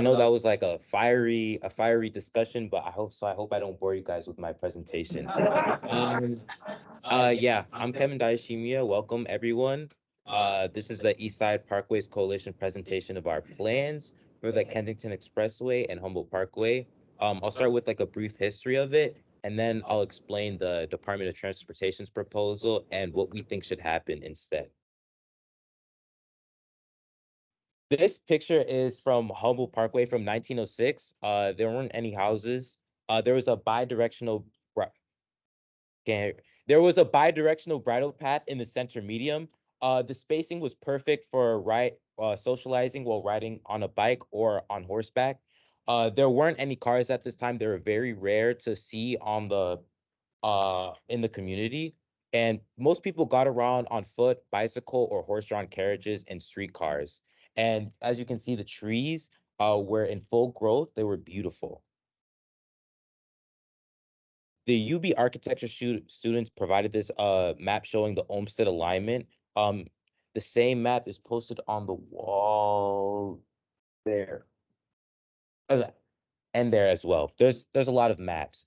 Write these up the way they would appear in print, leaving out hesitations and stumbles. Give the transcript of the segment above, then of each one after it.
know that was like a fiery discussion, but I hope I don't bore you guys with my presentation. Yeah, I'm Kevin Ndayishimiye. Welcome everyone. This is the East Side Parkways Coalition presentation of our plans for the Kensington Expressway and Humboldt Parkway. I'll start with like a brief history of it, and then I'll explain the Department of Transportation's proposal and what we think should happen instead. This picture is from Humboldt Parkway from 1906. There weren't any houses. There was a bidirectional bri- can't- there was a bidirectional bridle path in the center medium. The spacing was perfect for socializing while riding on a bike or on horseback. There weren't any cars at this time. They were very rare to see on the in the community, and most people got around on foot, bicycle, or horse-drawn carriages and streetcars. And as you can see, the trees were in full growth. They were beautiful. The UB architecture students provided this map showing the Olmsted alignment. Um, the same map is posted on the wall there. Uh, and there as well. There's a lot of maps.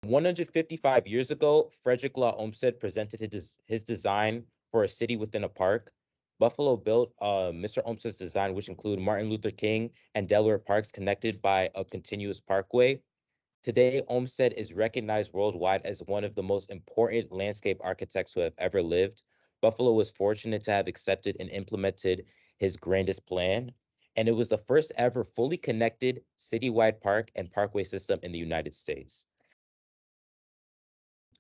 155 years ago, Frederick Law Olmsted presented his design for a city within a park. Buffalo built Mr. Olmsted's design, which included Martin Luther King and Delaware parks connected by a continuous parkway. Today, Olmsted is recognized worldwide as one of the most important landscape architects who have ever lived. Buffalo was fortunate to have accepted and implemented his grandest plan, and it was the first ever fully connected citywide park and parkway system in the United States.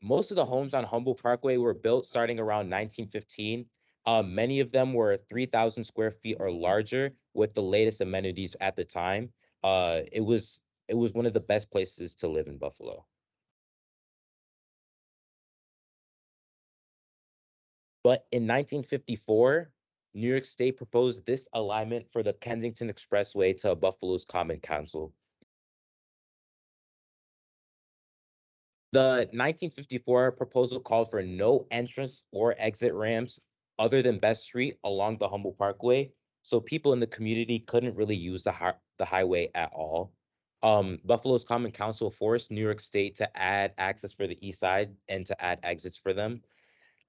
Most of the homes on Humboldt Parkway were built starting around 1915. Many of them were 3,000 square feet or larger with the latest amenities at the time. It was one of the best places to live in Buffalo. But in 1954, New York State proposed this alignment for the Kensington Expressway to Buffalo's Common Council. The 1954 proposal called for no entrance or exit ramps other than Best Street along the Humboldt Parkway, so people in the community couldn't really use the highway at all. Buffalo's Common Council forced New York State to add access for the east side and to add exits for them.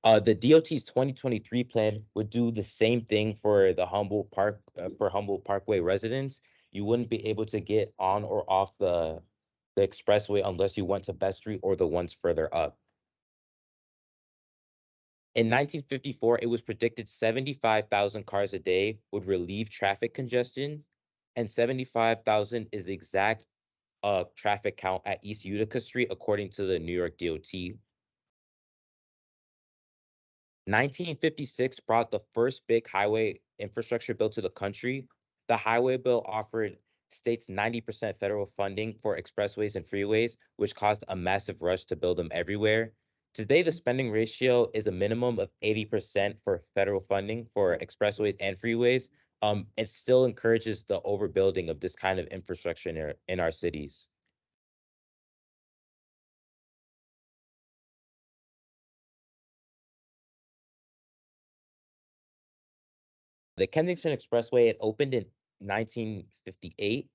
The DOT's 2023 plan would do the same thing for the Humboldt Parkway residents. You wouldn't be able to get on or off the expressway unless you went to Best Street or the ones further up. In 1954, it was predicted 75,000 cars a day would relieve traffic congestion, and 75,000 is the exact traffic count at East Utica Street, according to the New York DOT. 1956 brought the first big highway infrastructure bill to the country. The highway bill offered states 90% federal funding for expressways and freeways, which caused a massive rush to build them everywhere. Today, the spending ratio is a minimum of 80% for federal funding for expressways and freeways. It still encourages the overbuilding of this kind of infrastructure in our cities. The Kensington Expressway, it opened in 1958.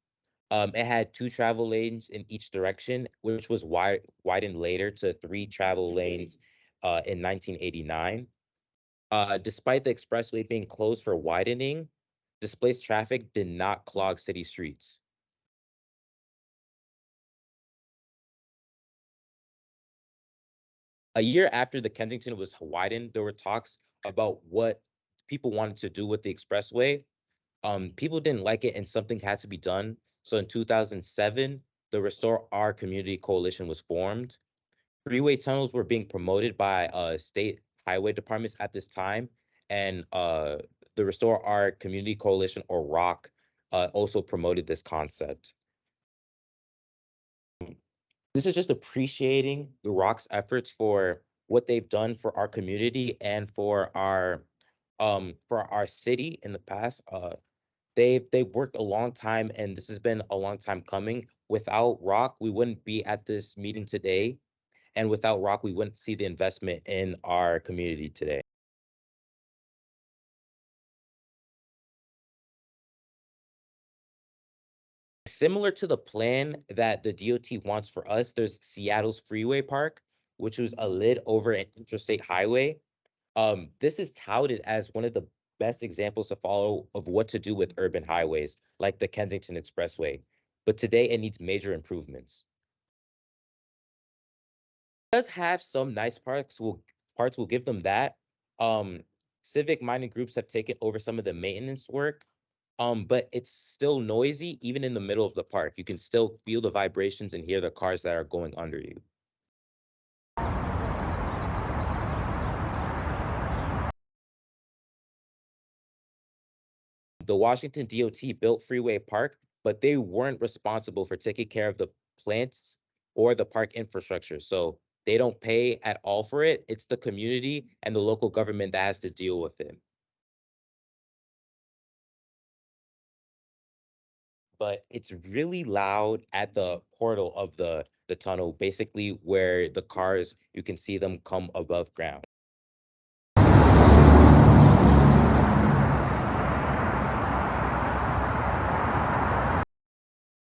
It had 2 travel lanes in each direction, which was widened later to 3 travel lanes in 1989. Despite the expressway being closed for widening, displaced traffic did not clog city streets. A year after the Kensington was widened, there were talks about what people wanted to do with the expressway. People didn't like it and something had to be done. So in 2007, the Restore Our Community Coalition was formed. Freeway tunnels were being promoted by state highway departments at this time, and the Restore Our Community Coalition, or ROC, also promoted this concept. This is just appreciating the ROC's efforts for what they've done for our community and for our city in the past. They've worked a long time, and this has been a long time coming. Without ROC, we wouldn't be at this meeting today, and without ROC, we wouldn't see the investment in our community today. Similar to the plan that the DOT wants for us, there's Seattle's Freeway Park, which was a lid over an interstate highway. This is touted as one of the best examples to follow of what to do with urban highways, like the Kensington Expressway. But today it needs major improvements. It does have some nice parts, will give them that. Um, civic-minded groups have taken over some of the maintenance work. But it's still noisy, even in the middle of the park. You can still feel the vibrations and hear the cars that are going under you. The Washington DOT built Freeway Park, but they weren't responsible for taking care of the plants or the park infrastructure. So they don't pay at all for it. It's the community and the local government that has to deal with it. But it's really loud at the portal of the tunnel, basically where the cars, you can see them come above ground.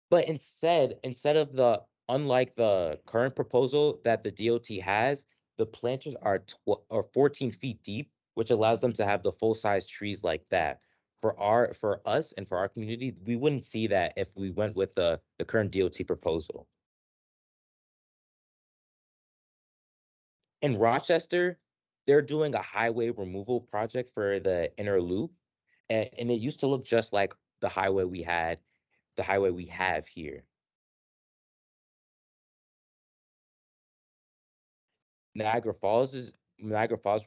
But instead of the unlike the current proposal that the DOT has, the planters are 14 feet deep, which allows them to have the full-size trees like that. For us and for our community, we wouldn't see that if we went with the current DOT proposal. In Rochester, they're doing a highway removal project for the inner loop, and it used to look just like the highway we have here. Niagara Falls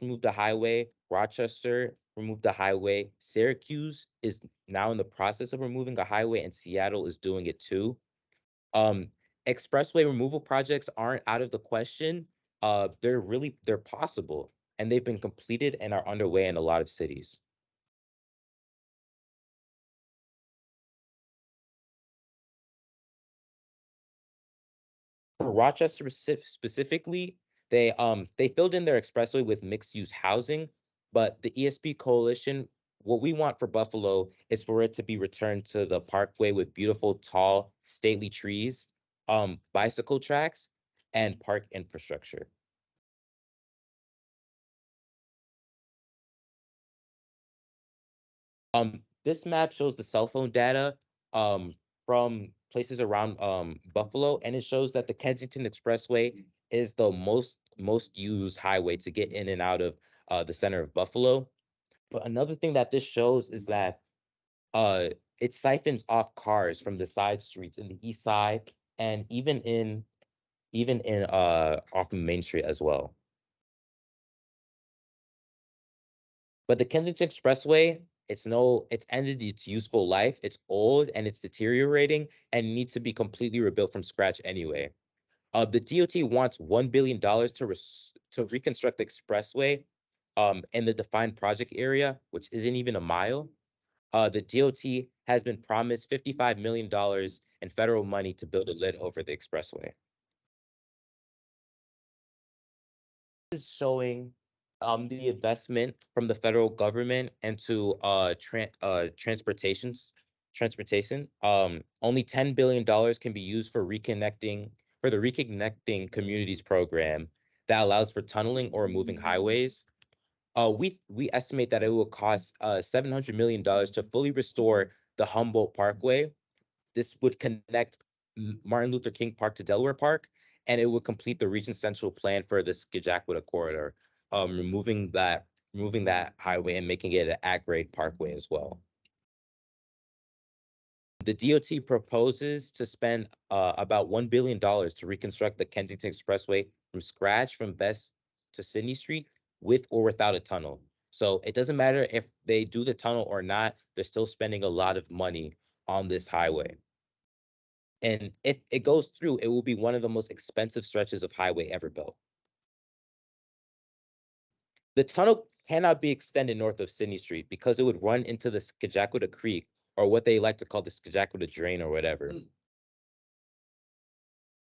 removed the highway. Rochester removed the highway. Syracuse is now in the process of removing a highway, and Seattle is doing it too. Um, expressway removal projects aren't out of the question. They're possible, and they've been completed and are underway in a lot of cities. For Rochester specifically, they filled in their expressway with mixed use housing, but the ESP coalition, what we want for Buffalo is for it to be returned to the parkway with beautiful, tall, stately trees, bicycle tracks, and park infrastructure. This map shows the cell phone data from places around Buffalo, and it shows that the Kensington Expressway is the most used highway to get in and out of the center of Buffalo. But another thing that this shows is that uh, it siphons off cars from the side streets in the east side and even in off Main Street as well. But the Kensington Expressway, it's ended its useful life. It's old and it's deteriorating and needs to be completely rebuilt from scratch anyway. The DOT wants $1 billion to reconstruct the expressway in the defined project area, which isn't even a mile. The DOT has been promised $55 million in federal money to build a lid over the expressway. Is showing the investment from the federal government into transportation. Only $10 billion can be used for the reconnecting communities program that allows for tunneling or moving highways. We estimate that it will cost $700 million to fully restore the Humboldt Parkway. This would connect Martin Luther King Park to Delaware Park, and it would complete the region's central plan for the Scajaquada corridor, removing that highway and making it an at-grade parkway as well. The DOT proposes to spend about $1 billion to reconstruct the Kensington Expressway from scratch from Best to Sydney Street with or without a tunnel. So it doesn't matter if they do the tunnel or not, they're still spending a lot of money on this highway. And if it goes through, it will be one of the most expensive stretches of highway ever built. The tunnel cannot be extended north of Sydney Street because it would run into the Scajaquada Creek, or what they like to call the Scajaquada Drain or whatever.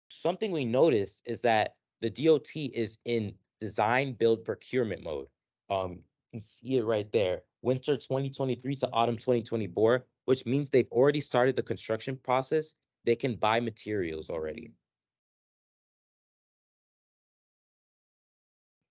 Something we noticed is that the DOT is in design, build, procurement mode. You can see it right there. Winter 2023 to autumn 2024, which means they've already started the construction process They can buy materials already.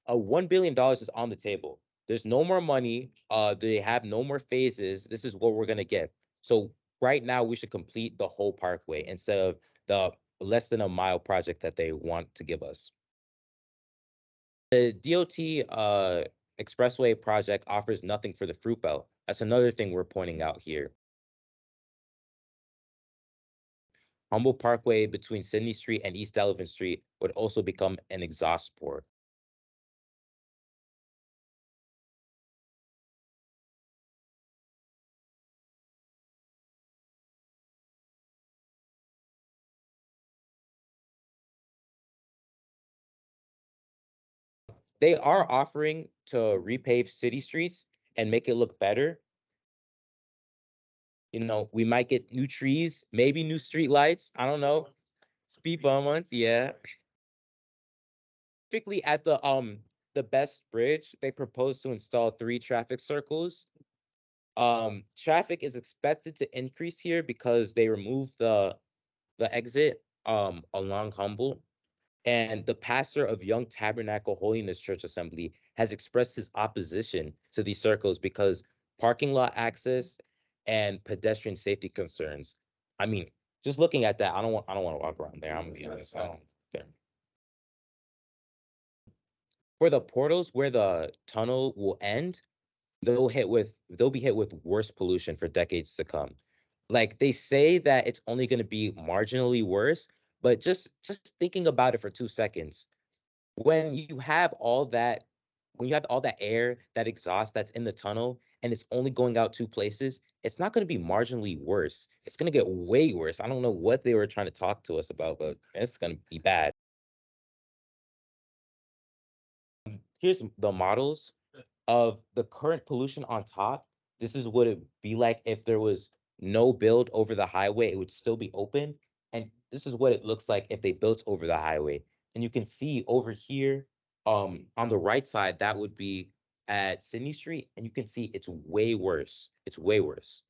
$1 billion is on the table. There's no more money. They have no more phases. This is what we're gonna get. So right now, we should complete the whole parkway instead of the less than a mile project that they want to give us. The DOT expressway project offers nothing for the fruit belt. That's another thing we're pointing out here. Humboldt Parkway between Sydney Street and East Delavan Street would also become an exhaust port. They are offering to repave city streets and make it look better. You know, we might get new trees, maybe new street lights. I don't know. Speed bumps, yeah. Specifically at the Best Bridge, they propose to install 3 traffic circles. Traffic is expected to increase here because they removed the exit along Humboldt. And the pastor of Young Tabernacle Holiness Church Assembly has expressed his opposition to these circles because parking lot access and pedestrian safety concerns. I mean, just looking at that, I don't want to walk around there. I'm gonna be honest. Yeah. For the portals where the tunnel will end, they'll be hit with worse pollution for decades to come. Like they say that it's only going to be marginally worse, but just thinking about it for 2 seconds, when you have all that when you have all that air, that exhaust that's in the tunnel, and it's only going out 2 places, it's not going to be marginally worse. It's going to get way worse. I don't know what they were trying to talk to us about, but it's going to be bad. Here's the models of the current pollution on top. This is what it'd be like if there was no build over the highway. It would still be open. And this is what it looks like if they built over the highway. And you can see over here, on the right side, that would be at Sydney Street, and you can see it's way worse. It's way worse.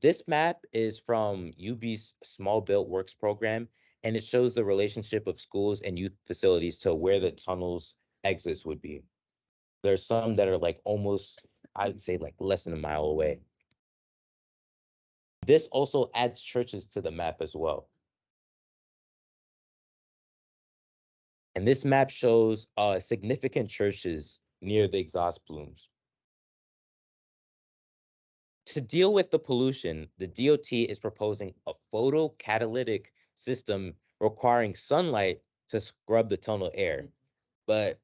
This map is from UB's Small Built Works program, and it shows the relationship of schools and youth facilities to where the tunnels exits would be. There's some that are like almost, I'd say like less than a mile away. This also adds churches to the map as well. And this map shows significant churches near the exhaust plumes. To deal with the pollution, the DOT is proposing a photocatalytic system requiring sunlight to scrub the tunnel air. But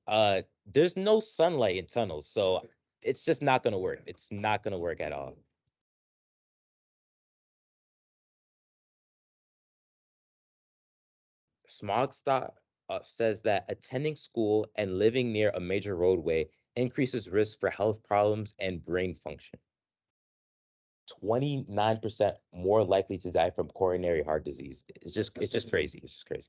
there's no sunlight in tunnels, so it's just not going to work. It's not going to work at all. Smog Stop says that attending school and living near a major roadway increases risk for health problems and brain function. 29% more likely to die from coronary heart disease. It's just crazy. It's just crazy.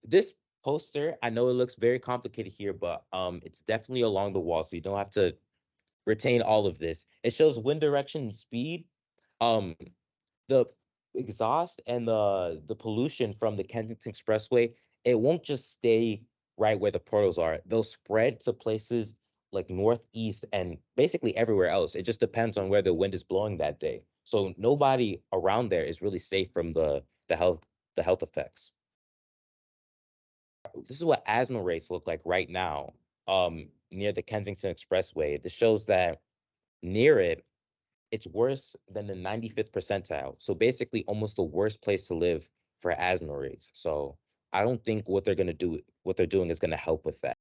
This poster, I know it looks very complicated here, but it's definitely along the wall, so you don't have to retain all of this. It shows wind direction and speed. Um, the exhaust and the pollution from the Kensington Expressway, it won't just stay right where the portals are. They'll spread to places like northeast and basically everywhere else. It just depends on where the wind is blowing that day. So nobody around there is really safe from the health effects. This is what asthma rates look like right now, near the Kensington Expressway. This shows that near it, it's worse than the 95th percentile. So basically almost the worst place to live for asthma rates. So I don't think what they're doing is gonna help with that.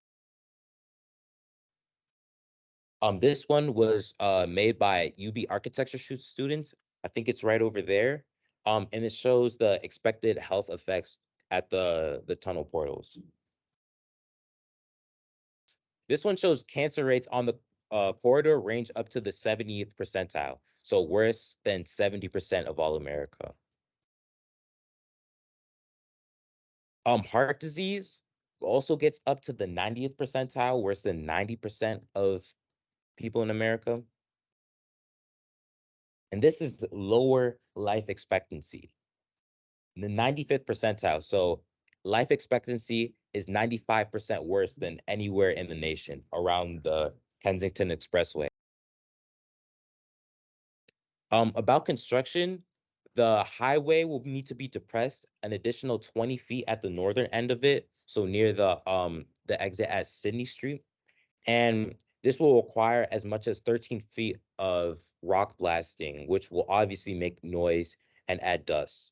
This one was made by UB architecture students. I think it's right over there. And it shows the expected health effects at the tunnel portals. This one shows cancer rates on the corridor range up to the 70th percentile, so worse than 70% of all America. Heart disease, also gets up to the 90th percentile, worse than 90% of people in America. And this is lower life expectancy, the 95th percentile. So life expectancy is 95% worse than anywhere in the nation around the Kensington Expressway. About construction, the highway will need to be depressed an additional 20 feet at the northern end of it, so near the exit at Sydney Street. And this will require as much as 13 feet of rock blasting, which will obviously make noise and add dust.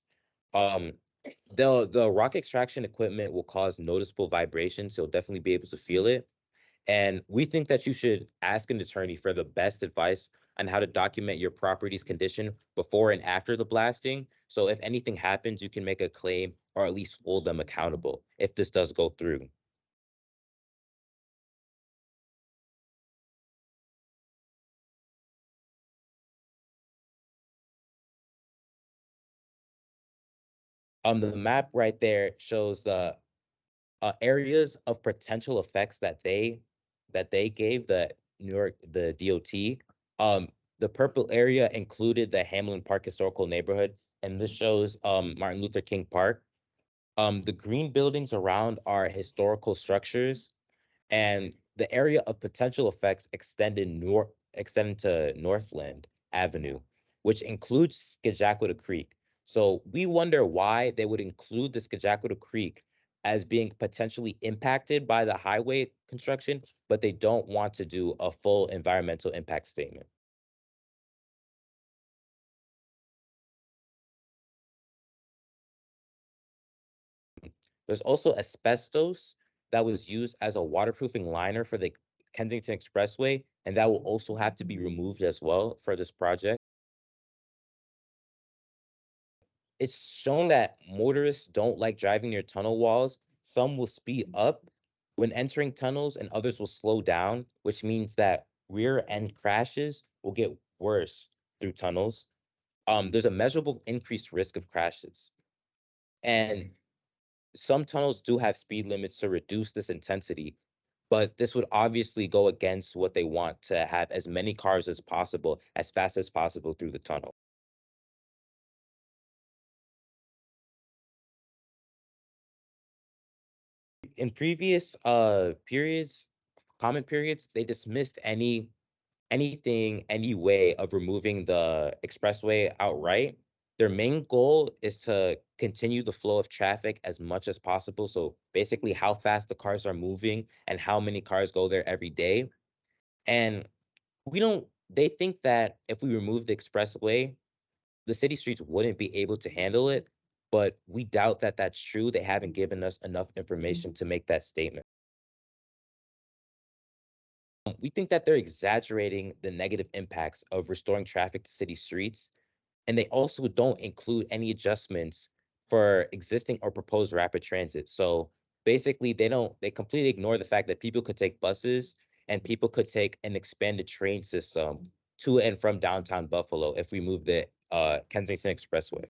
Um, the rock extraction equipment will cause noticeable vibrations, so you'll definitely be able to feel it. And we think that you should ask an attorney for the best advice on how to document your property's condition before and after the blasting. So if anything happens, you can make a claim or at least hold them accountable if this does go through. The map right there shows the areas of potential effects that they gave the New York the DOT. Um, the purple area included the Hamlin Park historical neighborhood, and this shows Martin Luther King Park. The green buildings around are historical structures, and the area of potential effects extended to Northland Avenue, which includes Scajaquada Creek. So we wonder why they would include the Scajaquada Creek as being potentially impacted by the highway construction, but they don't want to do a full environmental impact statement. There's also asbestos that was used as a waterproofing liner for the Kensington Expressway, and that will also have to be removed as well for this project. It's shown that motorists don't like driving near tunnel walls. Some will speed up when entering tunnels, and others will slow down, which means that rear end crashes will get worse through tunnels. There's a measurable increased risk of crashes. And some tunnels do have speed limits to reduce this intensity, but this would obviously go against what they want to have as many cars as possible, as fast as possible through the tunnel. In previous periods, comment periods, they dismissed any way of removing the expressway outright. Their main goal is to continue the flow of traffic as much as possible. So basically how fast the cars are moving and how many cars go there every day. And we don't they think that if we remove the expressway, the city streets wouldn't be able to handle it, but we doubt that that's true. They haven't given us enough information to make that statement. We think that they're exaggerating the negative impacts of restoring traffic to city streets, and they also don't include any adjustments for existing or proposed rapid transit. So basically, they completely ignore the fact that people could take buses and people could take an expanded train system to and from downtown Buffalo if we move the Kensington Expressway.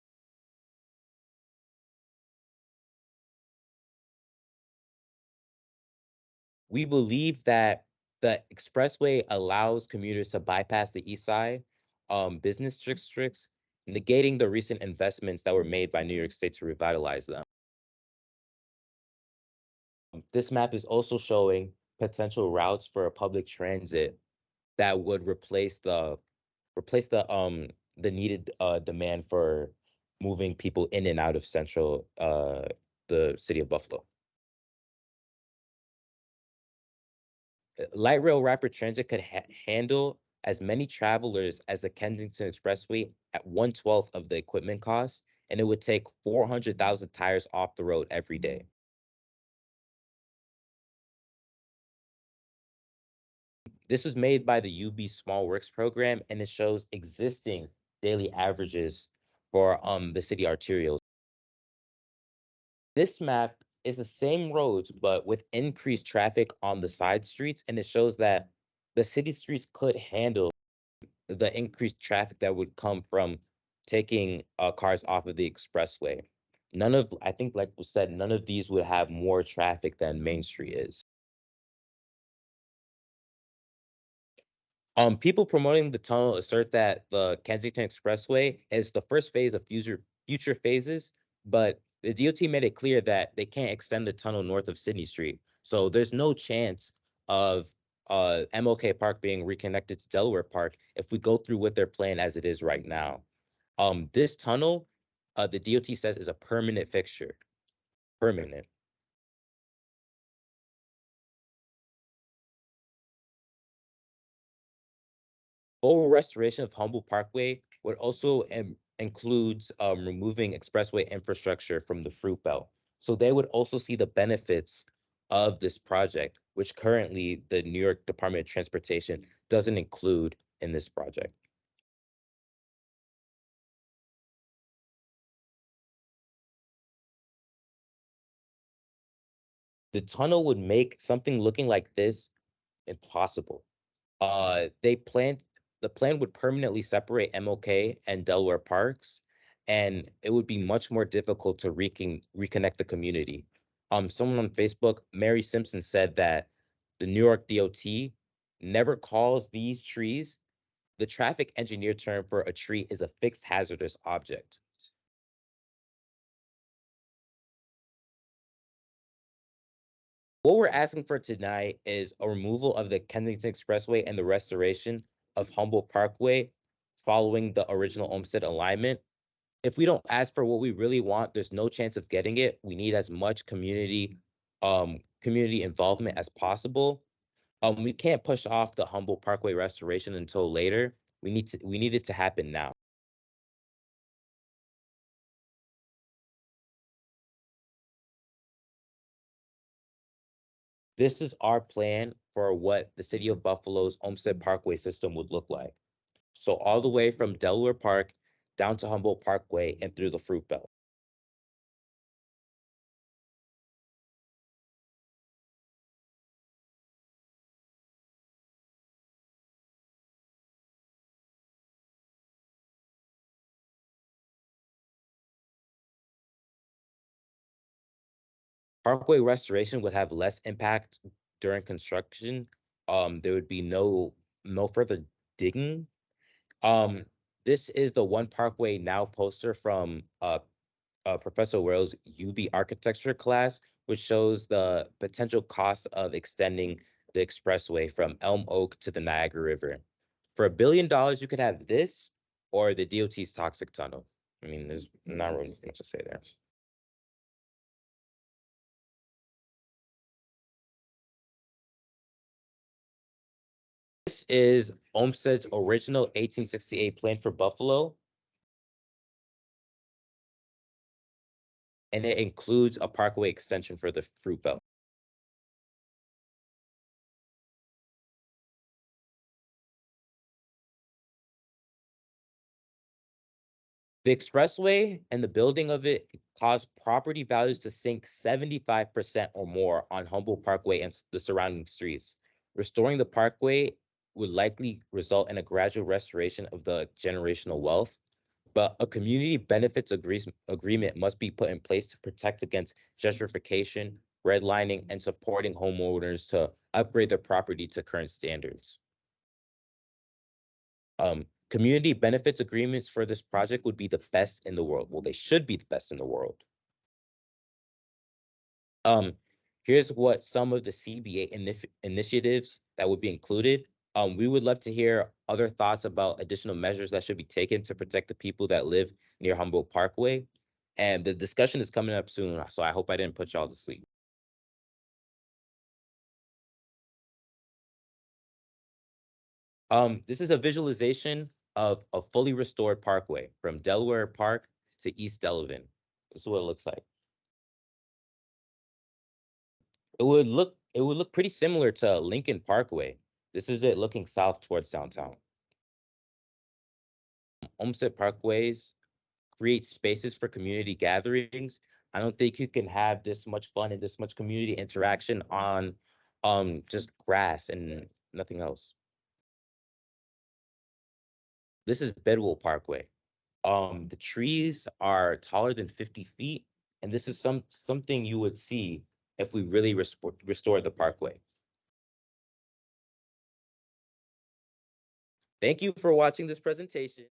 We believe that the expressway allows commuters to bypass the east side business districts, negating the recent investments that were made by New York State to revitalize them. This map is also showing potential routes for a public transit that would replace the needed demand for moving people in and out of central the city of Buffalo. Light rail rapid transit could handle as many travelers as the Kensington Expressway at 1/12 of the equipment cost, and it would take 400,000 tires off the road every day. This was made by the UB Small Works program, and it shows existing daily averages for the city arterials. This map is the same roads, but with increased traffic on the side streets, and it shows that the city streets could handle the increased traffic that would come from taking cars off of the expressway. None of I think, like was said, none of these would have more traffic than Main Street is. People promoting the tunnel assert that the Kensington Expressway is the first phase of future phases, but the DOT made it clear that they can't extend the tunnel north of Sydney Street. So there's no chance of MLK Park being reconnected to Delaware Park if we go through with their plan as it is right now. This tunnel, the DOT says, is a permanent fixture. Permanent. Full restoration of Humboldt Parkway would also includes removing expressway infrastructure from the fruit belt. So they would also see the benefits of this project, which currently the New York Department of Transportation doesn't include in this project. The tunnel would make something looking like this impossible. They planned the plan would permanently separate MLK and Delaware parks, and it would be much more difficult to reconnect the community. Someone on Facebook, Mary Simpson, said that the New York DOT never calls these trees. The traffic engineer term for a tree is a fixed hazardous object. What we're asking for tonight is a removal of the Kensington Expressway and the restoration of Humboldt Parkway following the original Olmsted alignment. If we don't ask for what we really want, there's no chance of getting it. We need as much community involvement as possible. We can't push off the Humboldt Parkway restoration until later. We need it to happen now. This is our plan for what the city of Buffalo's Olmsted Parkway system would look like. So all the way from Delaware Park down to Humboldt Parkway and through the Fruit Belt. Parkway restoration would have less impact during construction. There would be no further digging. Um, this is the One Parkway Now poster from Professor Wales' UB architecture class, which shows the potential cost of extending the expressway from Elm Oak to the Niagara River. For $1 billion, you could have this or the DOT's toxic tunnel. I mean, there's not really much to say there. This is Olmsted's original 1868 plan for Buffalo, and it includes a parkway extension for the Fruit Belt. The expressway and the building of it caused property values to sink 75% or more on Humboldt Parkway and the surrounding streets. Restoring the parkway would likely result in a gradual restoration of the generational wealth, but a community benefits agreement must be put in place to protect against gentrification, redlining, and supporting homeowners to upgrade their property to current standards. Community benefits agreements for this project would be the best in the world. Well, they should be the best in the world. Um, Here's what some of the CBA initiatives that would be included. We would love to hear other thoughts about additional measures that should be taken to protect the people that live near Humboldt Parkway. And the discussion is coming up soon, so I hope I didn't put y'all to sleep. This is a visualization of a fully restored parkway from Delaware Park to East Delavan. This is what it looks like. It would look pretty similar to Lincoln Parkway. This is it looking south towards downtown. Olmsted Parkways create spaces for community gatherings. I don't think you can have this much fun and this much community interaction on just grass and nothing else. This is Bedwell Parkway. The trees are taller than 50 feet. And this is something you would see if we really restore the Parkway. Thank you for watching this presentation.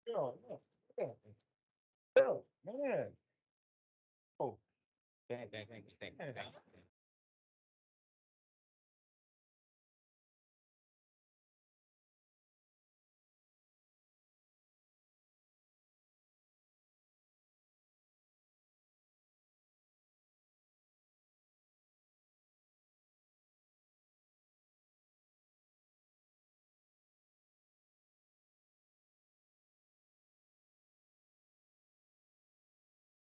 No, no, no, no, man. Oh, thank you.